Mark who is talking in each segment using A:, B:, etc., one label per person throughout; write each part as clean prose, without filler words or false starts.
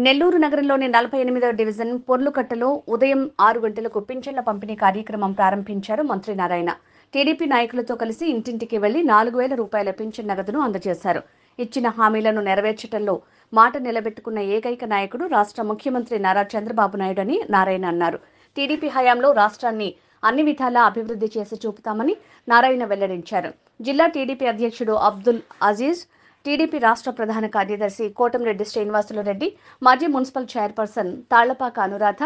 A: నెల్లూరు నగరంలోని 48వ డివిజన్ పొర్లుకట్టలో ఉదయం 6 గంటలకు పింఛన్ల పంపిణీ కార్యక్రమం ప్రారంభించారు మంత్రి నారాయణ. టీడీపీ నాయకులతో కలిసి ఇంటింటికి వెళ్లి 4,000 రూపాయల పింఛన్ నగదును అందజేశారు. ఇచ్చిన హామీలను నెరవేర్చడంలో మాట నిలబెట్టుకున్న ఏకైక నాయకుడు రాష్ట్ర ముఖ్యమంత్రి నారా చంద్రబాబు నాయుడు అని నారాయణ అన్నారు. టీడీపీ హయాంలో రాష్ట్రాన్ని అన్ని విధాలా అభివృద్ధి చేసి చూపుతామని నారాయణ వెల్లడించారు. జిల్లా టీడీపీ అధ్యక్షుడు అబ్దుల్ అజీజ్, టీడీపీ రాష్ట్ర ప్రధాన కార్యదర్శి కోటంరెడ్డి శ్రీనివాసులు రెడ్డి, మాజీ మున్సిపల్ చైర్పర్సన్ తాళ్లపాక అనురాధ,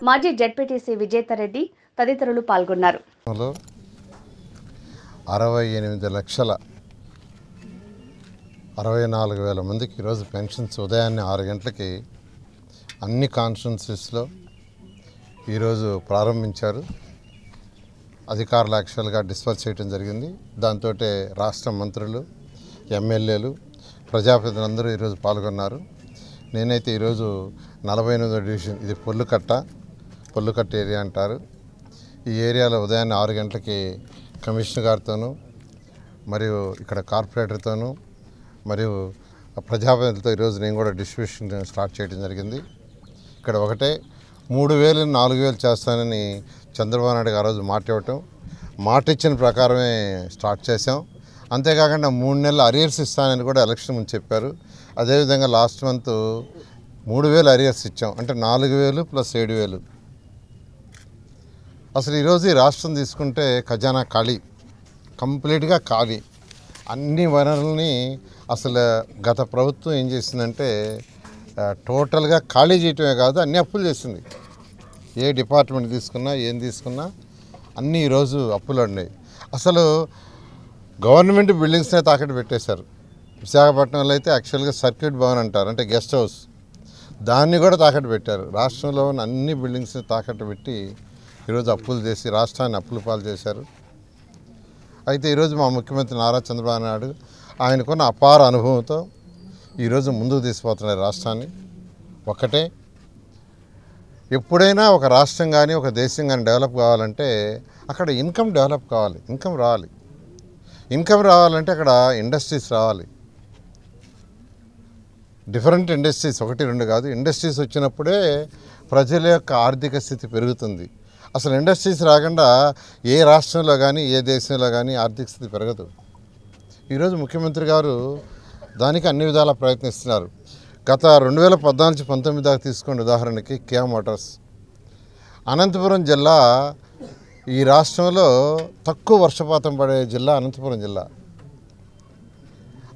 A: మాజీ జెడ్పీటీసీ విజేతారెడ్డి తదితరులు పాల్గొన్నారు.
B: 68,64,000 మందికి ఈరోజు పెన్షన్స్ ఉదయాన్నే 6 గంటలకి అన్ని కాన్స్టిట్యున్సీస్లో ఈరోజు ప్రారంభించారు. అధికారులు యాక్చువల్గా డిస్పర్స్ చేయడం జరిగింది. దాంతో రాష్ట్ర మంత్రులు, ఎమ్మెల్యేలు, ప్రజాప్రతినిధులందరూ ఈరోజు పాల్గొన్నారు. నేనైతే ఈరోజు 48వ డివిజన్, ఇది పొల్లుకట్ట ఏరియా అంటారు. ఈ ఏరియాలో ఉదయాన్నే 6 గంటలకి కమిషనర్ గారితోనూ మరియు ఇక్కడ కార్పొరేటర్తోనూ మరియు ప్రజాప్రతినిధులతో ఈరోజు నేను కూడా డిస్ట్రిబ్యూషన్ స్టార్ట్ చేయడం జరిగింది. ఇక్కడ ఒకటే 3,000, 4,000 చేస్తానని చంద్రబాబు నాయుడు గారు ఆ రోజు మాట ఇచ్చిన ప్రకారమే స్టార్ట్ చేసాం. అంతేకాకుండా 3 నెలల అరియర్స్ ఇస్తానని కూడా ఎలక్షన్ ముందు చెప్పారు. అదేవిధంగా లాస్ట్ మంత్ 3,000 అరియర్స్ ఇచ్చాం. అంటే 4,000 ప్లస్ 7,000. అసలు ఈరోజు ఈ రాష్ట్రం తీసుకుంటే ఖజానా ఖాళీ, కంప్లీట్గా ఖాళీ. అన్ని వనరుల్ని అసలు గత ప్రభుత్వం ఏం చేసిందంటే టోటల్గా ఖాళీ చేయటమే కాదు, అన్ని అప్పులు చేసింది. ఏ డిపార్ట్మెంట్ తీసుకున్నా, ఏం తీసుకున్నా అన్నీ ఈరోజు అప్పులు ఉన్నాయి. అసలు గవర్నమెంట్ బిల్డింగ్స్నే తాకట్టు పెట్టేశారు. విశాఖపట్నంలో అయితే యాక్చువల్గా సర్క్యూట్ భవన్ అంటారు, అంటే గెస్ట్ హౌస్, దాన్ని కూడా తాకట్టు పెట్టారు. రాష్ట్రంలో ఉన్న అన్ని బిల్డింగ్స్ని తాకట్టు పెట్టి ఈరోజు అప్పులు చేసి రాష్ట్రాన్ని అప్పుల పాలు చేశారు. అయితే ఈరోజు మా ముఖ్యమంత్రి నారా చంద్రబాబు నాయుడు ఆయనకున్న అపార అనుభవంతో ఈరోజు ముందుకు తీసుకుపోతున్నారు రాష్ట్రాన్ని. ఒకటే, ఎప్పుడైనా ఒక రాష్ట్రం కానీ ఒక దేశం కానీ డెవలప్ కావాలంటే అక్కడ ఇన్కమ్ డెవలప్ కావాలి, ఇన్కమ్ రావాలి. ఇన్కమ్ రావాలంటే అక్కడ ఇండస్ట్రీస్ రావాలి. డిఫరెంట్ ఇండస్ట్రీస్, 1, 2 కాదు, ఇండస్ట్రీస్ వచ్చినప్పుడే ప్రజల యొక్క ఆర్థిక స్థితి పెరుగుతుంది. అసలు ఇండస్ట్రీస్ రాకుండా ఏ రాష్ట్రంలో కానీ ఏ దేశంలో కానీ ఆర్థిక స్థితి పెరగదు. ఈరోజు ముఖ్యమంత్రి గారు దానికి అన్ని విధాలా ప్రయత్నిస్తున్నారు. గత 2014-19 దాకా తీసుకోండి. ఉదాహరణకి కియా మోటార్స్, అనంతపురం జిల్లా ఈ రాష్ట్రంలో తక్కువ వర్షపాతం పడే జిల్లా అనంతపురం జిల్లా.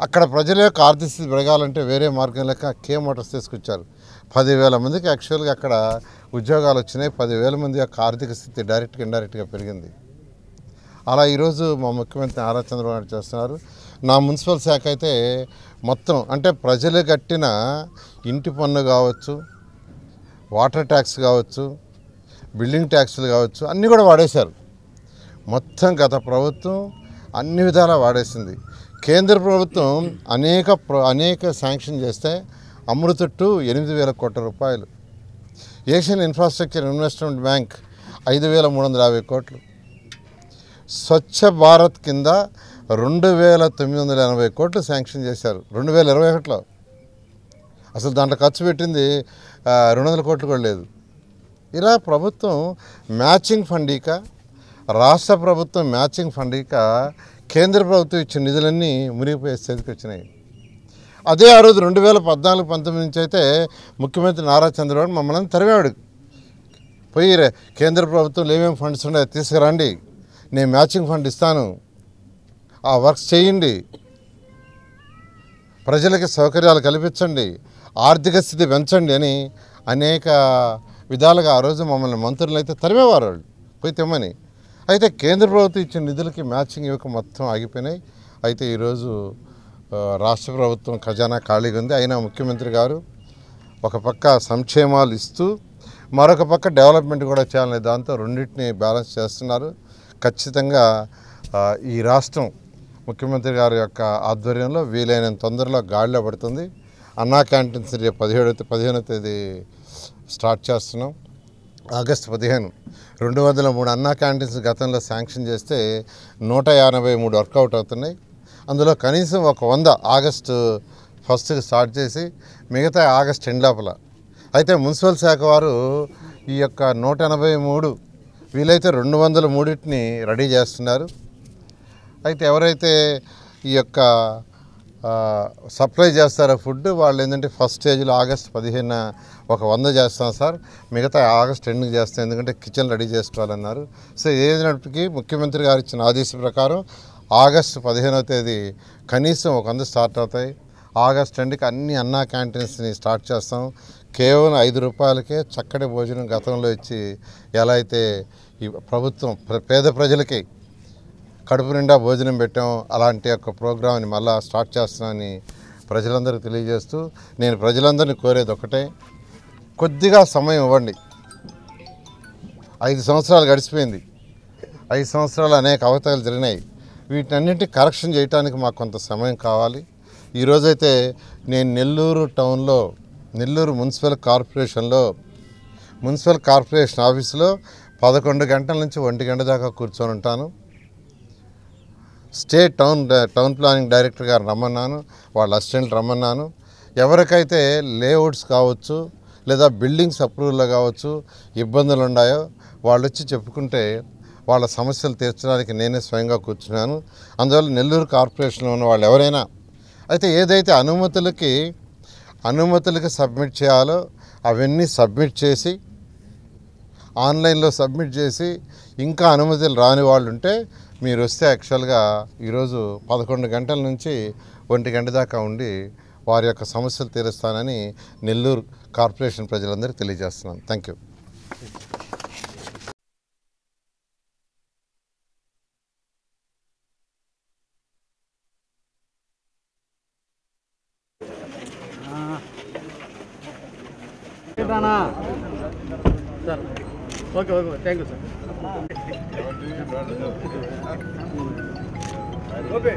B: అక్కడ ప్రజల యొక్క ఆర్థిక స్థితి పెరగాలంటే వేరే మార్గం లేక కియా మోటార్స్ తీసుకొచ్చారు. 10,000 మందికి యాక్చువల్గా అక్కడ ఉద్యోగాలు వచ్చినాయి. 10,000 మంది యొక్క ఆర్థిక స్థితి డైరెక్ట్గా ఇండైరెక్ట్గా పెరిగింది. అలా ఈరోజు మా ముఖ్యమంత్రి నారా చంద్రబాబు నాయుడు చేస్తున్నారు. నా మున్సిపల్ శాఖ అయితే మొత్తం అంటే ప్రజలు కట్టిన ఇంటి పన్ను కావచ్చు, వాటర్ ట్యాక్స్ కావచ్చు, బిల్డింగ్ ట్యాక్స్లు కావచ్చు, అన్నీ కూడా వాడేశారు. మొత్తం గత ప్రభుత్వం అన్ని విధాలా వాడేసింది. కేంద్ర ప్రభుత్వం అనేక శాంక్షన్ చేస్తే అమృత 8,000 కోట్ల రూపాయలు, ఏషియన్ ఇన్ఫ్రాస్ట్రక్చర్ ఇన్వెస్ట్మెంట్ బ్యాంక్ 5,350 కోట్లు, స్వచ్ఛ భారత్ కింద 2,980 కోట్లు శాంక్షన్ చేశారు 2021లో. అసలు దాంట్లో ఖర్చు పెట్టింది 200 కోట్లు కూడా లేదు. ఇలా ప్రభుత్వం మ్యాచింగ్ ఫండీక, రాష్ట్ర ప్రభుత్వం మ్యాచింగ్ ఫండీక కేంద్ర ప్రభుత్వం ఇచ్చిన నిధులన్నీ మునిగిపోయే స్థితికి వచ్చినాయి. అదే ఆ రోజు 2014-19 నుంచి అయితే ముఖ్యమంత్రి నారా చంద్రబాబు మమ్మల్ని తరివాడు. పోయి కేంద్ర ప్రభుత్వంలో ఏమేమి ఫండ్స్ ఉన్నాయో తీసుకురండి, నేను మ్యాచింగ్ ఫండ్ ఇస్తాను, ఆ వర్క్స్ చేయండి, ప్రజలకి సౌకర్యాలు కల్పించండి, ఆర్థిక స్థితి పెంచండి అని అనేక విధాలుగా ఆ రోజు మమ్మల్ని మంత్రులు అయితే తరిమేవారు వాళ్ళు పోయి తెమ్మని. అయితే కేంద్ర ప్రభుత్వం ఇచ్చిన నిధులకి మ్యాచింగ్ ఇవ్వక మొత్తం ఆగిపోయినాయి. అయితే ఈరోజు రాష్ట్ర ప్రభుత్వం ఖజానా ఖాళీగా ఉంది. అయినా ముఖ్యమంత్రి గారు ఒక పక్క సంక్షేమాలు ఇస్తూ మరొక పక్క డెవలప్మెంట్ కూడా చేయాలనే దాంతో రెండింటిని బ్యాలెన్స్ చేస్తున్నారు. ఖచ్చితంగా ఈ రాష్ట్రం ముఖ్యమంత్రి గారి యొక్క ఆధ్వర్యంలో వీలైనంత తొందరలో గాడిలో పడుతుంది. అన్నా క్యాంటీన్స్ రేపు 15వ తేదీ స్టార్ట్ చేస్తున్నాం. ఆగస్టు 15 203 అన్నా క్యాంటీన్స్ గతంలో శాంక్షన్ చేస్తే 153 వర్కౌట్ అవుతున్నాయి. అందులో కనీసం ఒక 100 ఆగస్టు ఫస్ట్కి స్టార్ట్ చేసి మిగతా ఆగస్ట్ ఎండ్ లోపల. అయితే మున్సిపల్ శాఖ వారు ఈ యొక్క 183 వీలైతే 203ని రెడీ చేస్తున్నారు. అయితే ఎవరైతే ఈ యొక్క సప్లై చేస్తారో ఫుడ్ వాళ్ళు ఏంటంటే ఫస్ట్ స్టేజ్లో ఆగస్ట్ 15 ఒక 100 చేస్తాం సార్, మిగతా ఆగస్ట్ ఎండ్కి చేస్తాం, ఎందుకంటే కిచెన్ రెడీ చేసుకోవాలన్నారు. సో ఏదైనప్పటికీ ముఖ్యమంత్రి గారు ఇచ్చిన ఆదేశం ప్రకారం ఆగస్టు 15వ తేదీ కనీసం ఒక 100 స్టార్ట్ అవుతాయి. ఆగస్ట్ ఎండ్కి అన్ని అన్నా క్యాంటీన్స్ని స్టార్ట్ చేస్తాం. కేవలం 5 రూపాయలకే చక్కటి భోజనం గతంలో ఇచ్చి ఎలా అయితే ఈ ప్రభుత్వం పేద ప్రజలకి కడుపు నిండా భోజనం పెట్టాం, అలాంటి యొక్క ప్రోగ్రామ్ని మళ్ళీ స్టార్ట్ చేస్తున్నామని ప్రజలందరికీ తెలియజేస్తూ నేను ప్రజలందరినీ కోరేది ఒకటే, కొద్దిగా సమయం ఇవ్వండి. 5 సంవత్సరాలు గడిచిపోయింది. 5 సంవత్సరాలు అనేక అవతలు జరిగినాయి. వీటన్నింటినీ కరెక్షన్ చేయడానికి మాకు కొంత సమయం కావాలి. ఈరోజైతే నేను నెల్లూరు టౌన్లో నెల్లూరు మున్సిపల్ కార్పొరేషన్ ఆఫీసులో 11 గంటల నుంచి 1 గంట దాకా కూర్చొని ఉంటాను. స్టేట్ టౌన్ ప్లానింగ్ డైరెక్టర్ గారు రమ్మన్నాను, వాళ్ళ అసిస్టెంట్లు రమ్మన్నాను. ఎవరికైతే లేఅవుట్స్ కావచ్చు లేదా బిల్డింగ్స్ అప్రూవల్లో కావచ్చు ఇబ్బందులు ఉన్నాయో వాళ్ళు వచ్చి చెప్పుకుంటే వాళ్ళ సమస్యలు తీర్చడానికి నేనే స్వయంగా కూర్చున్నాను. అందువల్ల నెల్లూరు కార్పొరేషన్లో ఉన్న వాళ్ళు ఎవరైనా అయితే ఏదైతే అనుమతులకి సబ్మిట్ చేయాలో అవన్నీ సబ్మిట్ చేసి ఆన్లైన్లో సబ్మిట్ చేసి ఇంకా అనుమతులు రాని వాళ్ళు ఉంటే మీరు వస్తే యాక్చువల్గా ఈరోజు 11 గంటల నుంచి 1 గంట దాకా ఉండి వారి యొక్క సమస్యలు తీరుస్తానని నెల్లూరు కార్పొరేషన్ ప్రజలందరికీ తెలియజేస్తున్నాను. Thank you.
C: Sir okay thank you sir. Okay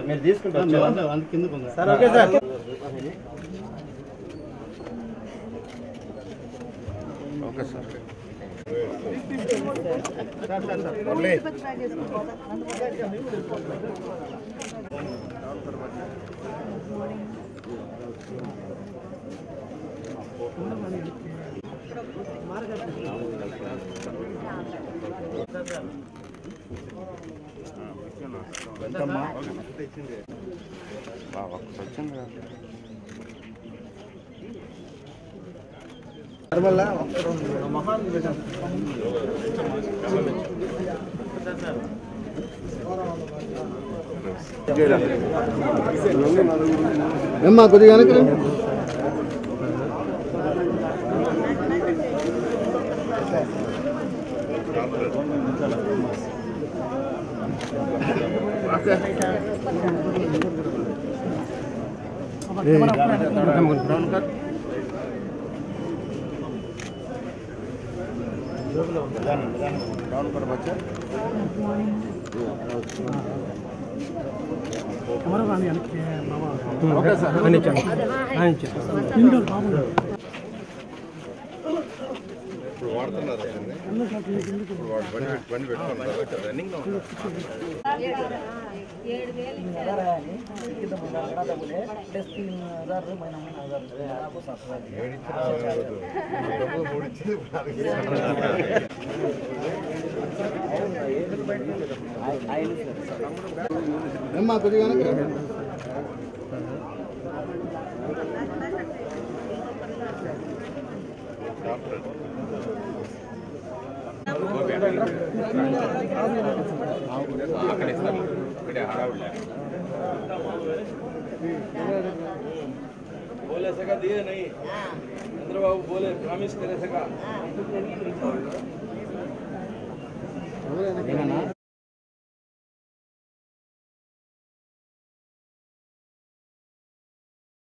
C: మీరు తీసుకుంటారు కిందకు sir. Okay sir. Okay sir. ఏమ్మా కొద్దిగా ఏమ్మా కొద్దిగా बोले सका दिए नहीं चंद्रबाबू बोले प्रॉमिस करे सका